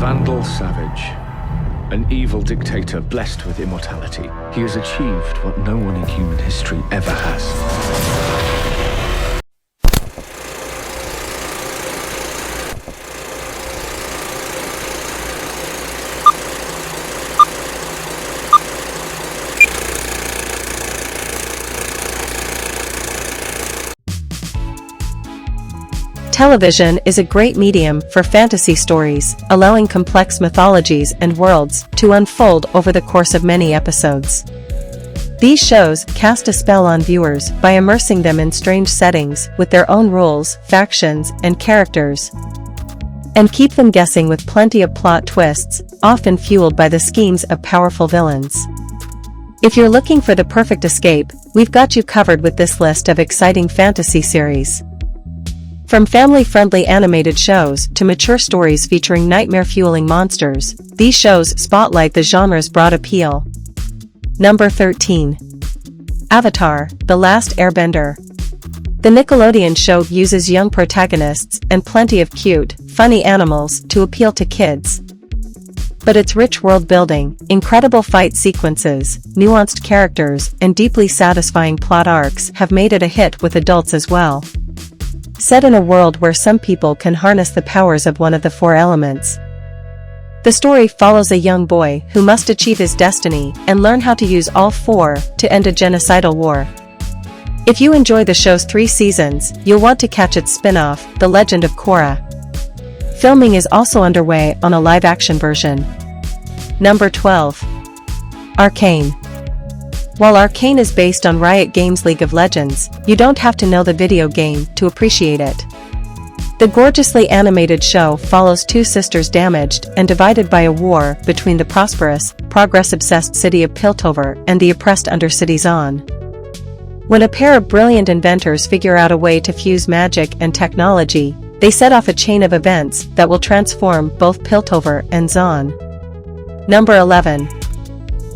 Vandal savage, an evil dictator blessed with immortality. He has achieved what no one in human history ever has. Television is a great medium for fantasy stories, allowing complex mythologies and worlds to unfold over the course of many episodes. These shows cast a spell on viewers by immersing them in strange settings with their own rules, factions, and characters, and keep them guessing with plenty of plot twists, often fueled by the schemes of powerful villains. If you're looking for the perfect escape, we've got you covered with this list of exciting fantasy series. From family-friendly animated shows to mature stories featuring nightmare-fueling monsters, these shows spotlight the genre's broad appeal. Number 13. Avatar: The Last Airbender. The Nickelodeon show uses young protagonists and plenty of cute, funny animals to appeal to kids. But its rich world-building, incredible fight sequences, nuanced characters, and deeply satisfying plot arcs have made it a hit with adults as well. Set in a world where some people can harness the powers of one of the four elements. The story follows a young boy who must achieve his destiny and learn how to use all four to end a genocidal war. If you enjoy the show's 3 seasons, you'll want to catch its spin-off, The Legend of Korra. Filming is also underway on a live-action version. Number 12. Arcane. While Arcane is based on Riot Games' League of Legends, you don't have to know the video game to appreciate it. The gorgeously animated show follows 2 sisters damaged and divided by a war between the prosperous, progress-obsessed city of Piltover and the oppressed Undercity Zon. When a pair of brilliant inventors figure out a way to fuse magic and technology, they set off a chain of events that will transform both Piltover and Zon. Number 11.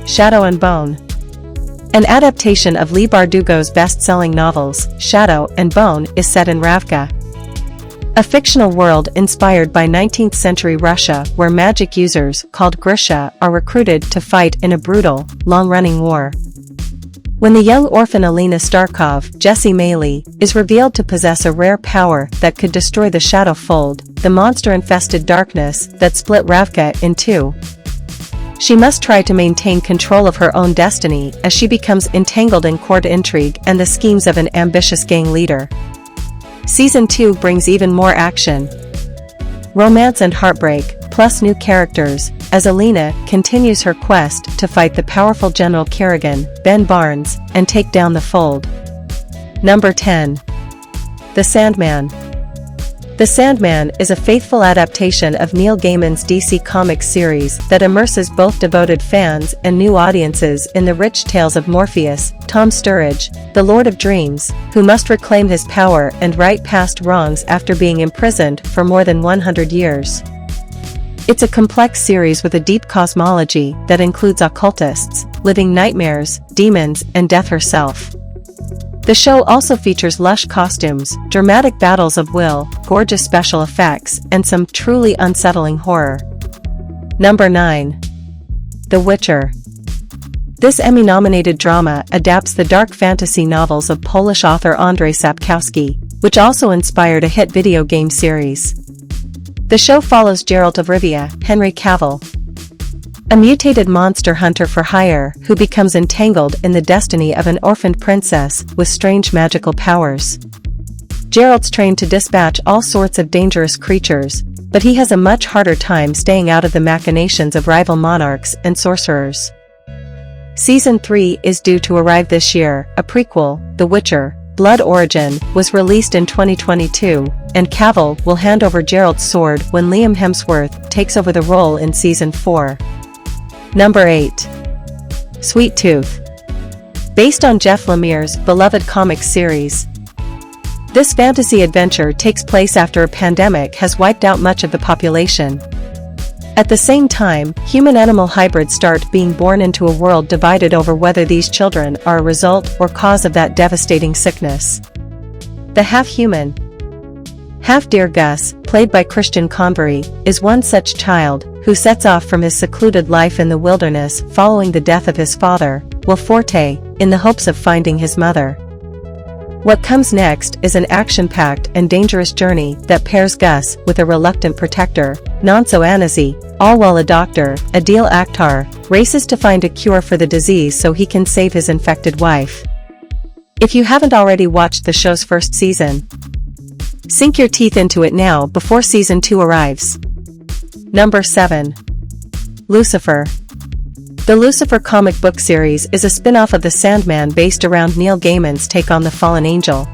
Shadow and Bone. An adaptation of Leigh Bardugo's best-selling novels, Shadow and Bone, is set in Ravka, a fictional world inspired by 19th-century Russia where magic users, called Grisha, are recruited to fight in a brutal, long-running war. When the young orphan Alina Starkov, Jessie Maley, is revealed to possess a rare power that could destroy the Shadow Fold, the monster-infested darkness that split Ravka in 2. She must try to maintain control of her own destiny as she becomes entangled in court intrigue and the schemes of an ambitious gang leader. Season 2 brings even more action, romance and heartbreak, plus new characters, as Alina continues her quest to fight the powerful General Kerrigan, Ben Barnes, and take down the Fold. Number 10. The Sandman. The Sandman is a faithful adaptation of Neil Gaiman's DC Comics series that immerses both devoted fans and new audiences in the rich tales of Morpheus, Tom Sturridge, the Lord of Dreams, who must reclaim his power and right past wrongs after being imprisoned for more than 100 years. It's a complex series with a deep cosmology that includes occultists, living nightmares, demons, and death herself. The show also features lush costumes, dramatic battles of will, gorgeous special effects, and some truly unsettling horror. Number 9. The Witcher. This Emmy-nominated drama adapts the dark fantasy novels of Polish author Andrzej Sapkowski, which also inspired a hit video game series. The show follows Geralt of Rivia, Henry Cavill, a mutated monster hunter for hire who becomes entangled in the destiny of an orphaned princess with strange magical powers. Geralt's trained to dispatch all sorts of dangerous creatures, but he has a much harder time staying out of the machinations of rival monarchs and sorcerers. Season 3 is due to arrive this year. A prequel, The Witcher: Blood Origin, was released in 2022, and Cavill will hand over Geralt's sword when Liam Hemsworth takes over the role in Season 4. Number 8. Sweet Tooth. Based on Jeff Lemire's beloved comics series, this fantasy adventure takes place after a pandemic has wiped out much of the population. At the same time, human-animal hybrids start being born into a world divided over whether these children are a result or cause of that devastating sickness. The half-human, half-deer Gus, played by Christian Convery, is one such child, who sets off from his secluded life in the wilderness following the death of his father, Will Forte, in the hopes of finding his mother. What comes next is an action-packed and dangerous journey that pairs Gus with a reluctant protector, Nonso Anasi, all while a doctor, Adil Akhtar, races to find a cure for the disease so he can save his infected wife. If you haven't already watched the show's first season, sink your teeth into it now before season 2 arrives. Number 7. Lucifer. The Lucifer comic book series is a spin-off of The Sandman based around Neil Gaiman's take on the fallen angel.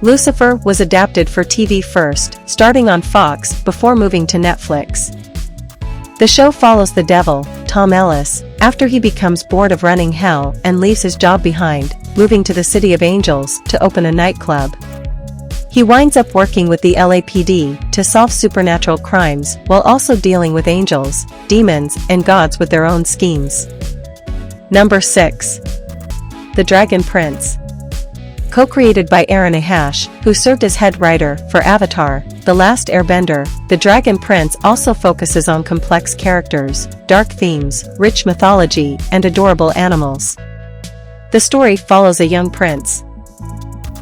Lucifer was adapted for TV first, starting on Fox before moving to Netflix. The show follows the devil, Tom Ellis, after he becomes bored of running hell and leaves his job behind, moving to the City of Angels to open a nightclub. He winds up working with the LAPD to solve supernatural crimes while also dealing with angels, demons, and gods with their own schemes. Number 6. The Dragon Prince. Co-created by Aaron Ahash, who served as head writer for Avatar: The Last Airbender, The Dragon Prince also focuses on complex characters, dark themes, rich mythology, and adorable animals. The story follows a young prince,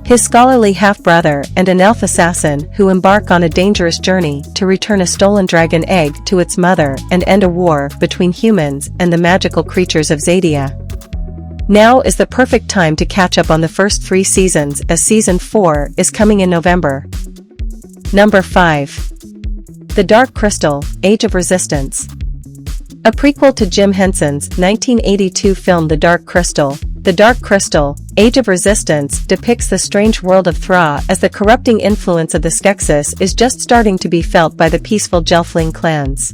his scholarly half-brother, and an elf assassin who embark on a dangerous journey to return a stolen dragon egg to its mother and end a war between humans and the magical creatures of Zadia. Now is the perfect time to catch up on the first 3 seasons as season 4 is coming in November. Number 5. The Dark Crystal: Age of Resistance. A prequel to Jim Henson's 1982 film The Dark Crystal, The Dark Crystal: Age of Resistance depicts the strange world of Thra as the corrupting influence of the Skeksis is just starting to be felt by the peaceful Gelfling clans.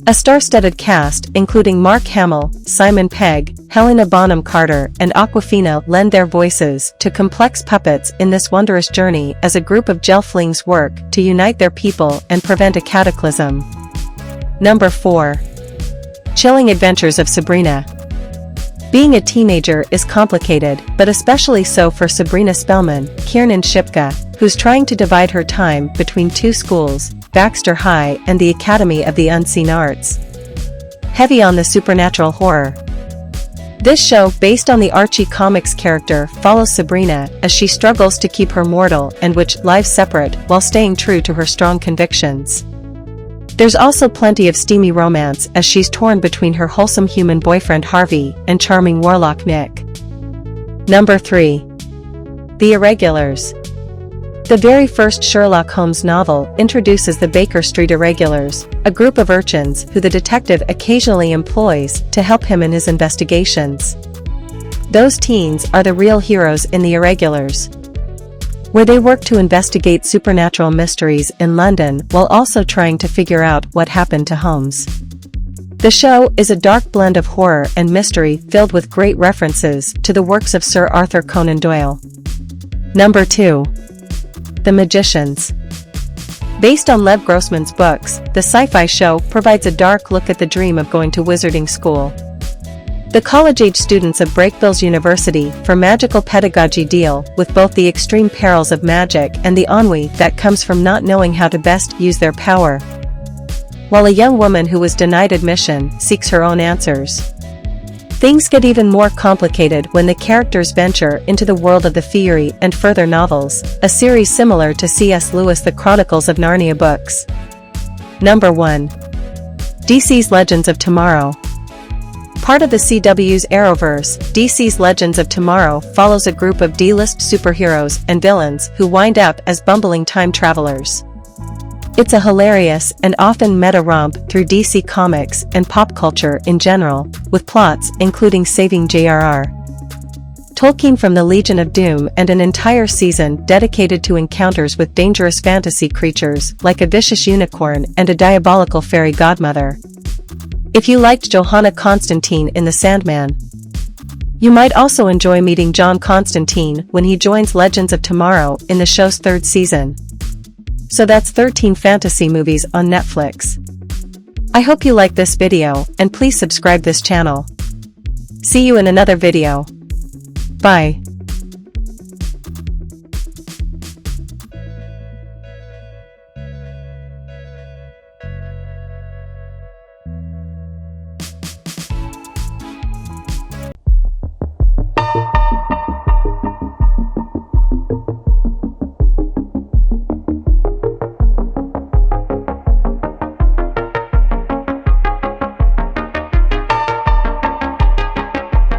A star-studded cast including Mark Hamill, Simon Pegg, Helena Bonham Carter, and Awkwafina lend their voices to complex puppets in this wondrous journey as a group of Gelflings work to unite their people and prevent a cataclysm. Number 4. Chilling Adventures of Sabrina. Being a teenager is complicated, but especially so for Sabrina Spellman, Kiernan Shipka, who's trying to divide her time between 2 schools, Baxter High and the Academy of the Unseen Arts. Heavy on the supernatural horror. This show, based on the Archie comics character, follows Sabrina as she struggles to keep her mortal and witch lives separate while staying true to her strong convictions. There's also plenty of steamy romance as she's torn between her wholesome human boyfriend Harvey and charming warlock Nick. Number 3. The Irregulars. The very first Sherlock Holmes novel introduces the Baker Street Irregulars, a group of urchins who the detective occasionally employs to help him in his investigations. Those teens are the real heroes in The Irregulars, where they work to investigate supernatural mysteries in London while also trying to figure out what happened to Holmes. The show is a dark blend of horror and mystery filled with great references to the works of Sir Arthur Conan Doyle. Number 2. The Magicians. Based on Lev Grossman's books, the sci-fi show provides a dark look at the dream of going to wizarding school. The college-age students of Breakbills University for magical pedagogy deal with both the extreme perils of magic and the ennui that comes from not knowing how to best use their power, while a young woman who was denied admission seeks her own answers. Things get even more complicated when the characters venture into the world of the Fiery and Further novels, a series similar to C.S. Lewis' The Chronicles of Narnia books. Number 1. DC's Legends of Tomorrow. Part of the CW's Arrowverse, DC's Legends of Tomorrow follows a group of D-list superheroes and villains who wind up as bumbling time travelers. It's a hilarious and often meta romp through DC Comics and pop culture in general, with plots including saving J.R.R. Tolkien from the Legion of Doom and an entire season dedicated to encounters with dangerous fantasy creatures like a vicious unicorn and a diabolical fairy godmother. If you liked Johanna Constantine in The Sandman, you might also enjoy meeting John Constantine when he joins Legends of Tomorrow in the show's 3rd season. So that's 13 fantasy movies on Netflix. I hope you like this video, and please subscribe this channel. See you in another video. Bye.